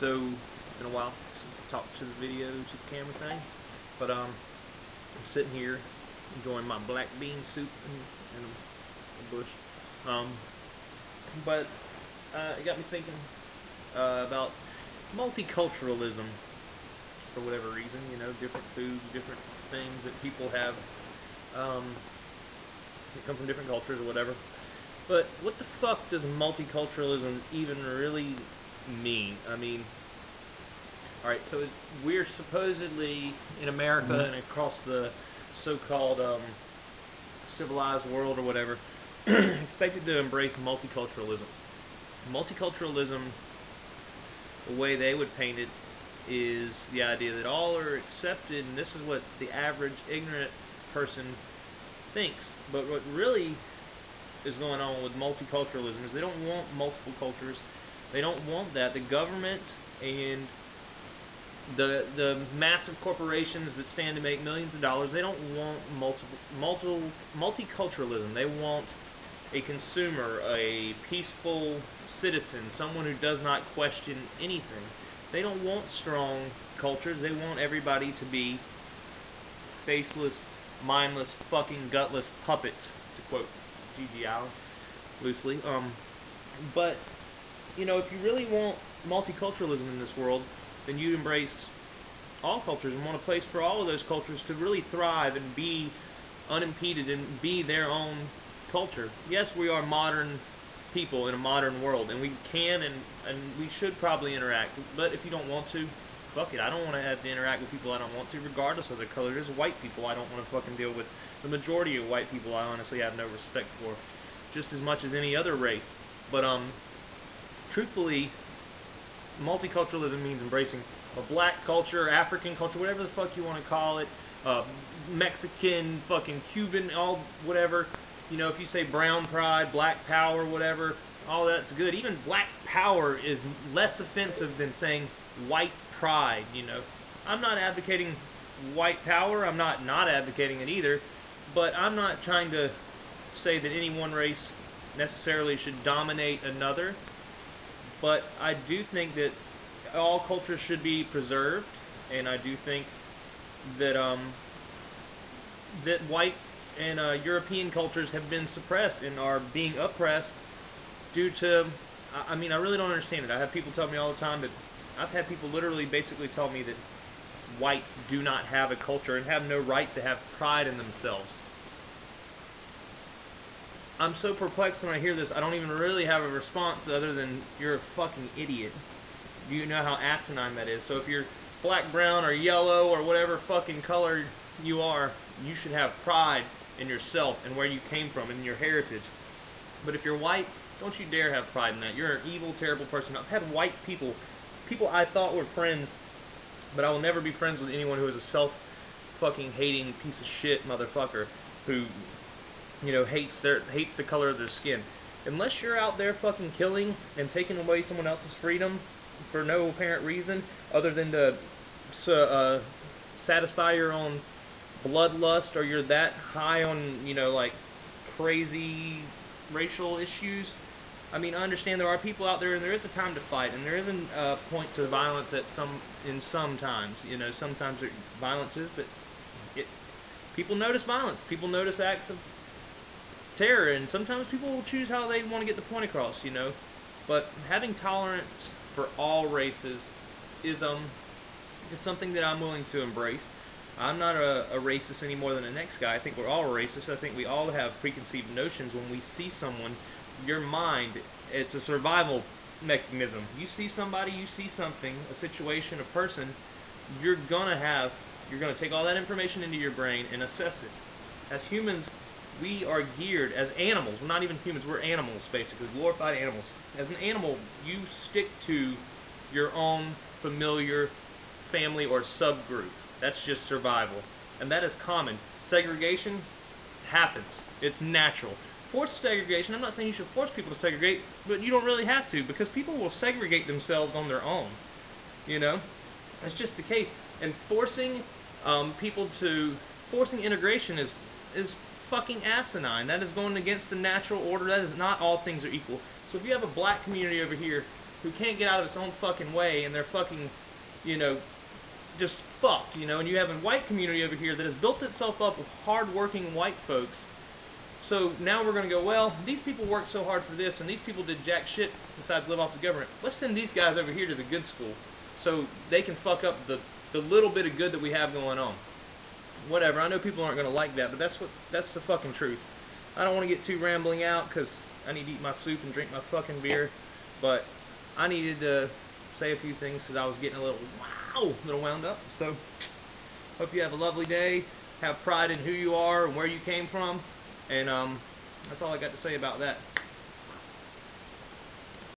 So, it's been a while since I talked to the video to the camera thing, but I'm sitting here enjoying my black bean soup in a bush. But it got me thinking about multiculturalism for whatever reason. You know, different foods, different things that people have that come from different cultures or whatever. But what the fuck does multiculturalism even really mean? I mean, alright, so we're supposedly in America and across the so-called civilized world or whatever expected to embrace multiculturalism. Multiculturalism, the way they would paint it, is the idea that all are accepted, and this is what the average ignorant person thinks. But what really is going on with multiculturalism is they don't want multiple cultures. They don't want that. The government and the massive corporations that stand to make millions of dollars, they don't want multiculturalism. They want a consumer, a peaceful citizen, someone who does not question anything. They don't want strong cultures. They want everybody to be faceless, mindless, fucking gutless puppets, to quote G.G. Allen loosely. But you know, if you really want multiculturalism in this world, then you'd embrace all cultures and want a place for all of those cultures to really thrive and be unimpeded and be their own culture. Yes, we are modern people in a modern world, and we can and we should probably interact. But if you don't want to, fuck it. I don't want to have to interact with people I don't want to, regardless of their color. There's white people I don't want to fucking deal with. The majority of white people I honestly have no respect for, just as much as any other race. But truthfully, multiculturalism means embracing a black culture, African culture, whatever the fuck you want to call it, Mexican, fucking Cuban, all whatever. You know, if you say brown pride, black power, whatever, all that's good. Even black power is less offensive than saying white pride, you know. I'm not advocating white power. I'm not advocating it either. But I'm not trying to say that any one race necessarily should dominate another. But I do think that all cultures should be preserved, and I do think that that white and European cultures have been suppressed and are being oppressed due to, I mean, I really don't understand it. I have people tell me all the time that, I've had people literally basically tell me that whites do not have a culture and have no right to have pride in themselves. I'm so perplexed when I hear this, I don't even really have a response other than, you're a fucking idiot. You know how asinine that is. So if you're black, brown, or yellow, or whatever fucking color you are, you should have pride in yourself and where you came from and your heritage. But if you're white, don't you dare have pride in that. You're an evil, terrible person. I've had white people I thought were friends, but I will never be friends with anyone who is a self-fucking-hating piece of shit motherfucker who, you know, hates the color of their skin. Unless you're out there fucking killing and taking away someone else's freedom for no apparent reason other than to satisfy your own bloodlust, or you're that high on, you know, like crazy racial issues. I mean, I understand there are people out there, and there is a time to fight, and there is a point to violence in some times. You know, sometimes violence is, but people notice violence. People notice acts of terror, and sometimes people will choose how they want to get the point across, you know. But having tolerance for all races is something that I'm willing to embrace. I'm not a racist any more than the next guy. I think we're all racist. I think we all have preconceived notions. When we see someone, your mind, it's a survival mechanism. You see somebody, you see something, a situation, a person, you're gonna take all that information into your brain and assess it. As humans, we are geared, as animals, we're not even humans, we're animals basically, glorified animals. As an animal, you stick to your own familiar family or subgroup. That's just survival. And that is common. Segregation happens. It's natural. Forced segregation, I'm not saying you should force people to segregate, but you don't really have to, because people will segregate themselves on their own. You know? That's just the case. And forcing integration is fucking asinine. That is going against the natural order. That is not all things are equal. So if you have a black community over here who can't get out of its own fucking way, and they're fucking, you know, just fucked, you know. And you have a white community over here that has built itself up with hard-working white folks. So now we're going to go, well, these people worked so hard for this, and these people did jack shit besides live off the government. Let's send these guys over here to the good school so they can fuck up the little bit of good that we have going on. Whatever, I know people aren't going to like that, but that's the fucking truth. I don't want to get too rambling out because I need to eat my soup and drink my fucking beer, but I needed to say a few things because I was getting a little wound up. So, hope you have a lovely day. Have pride in who you are and where you came from, and that's all I got to say about that.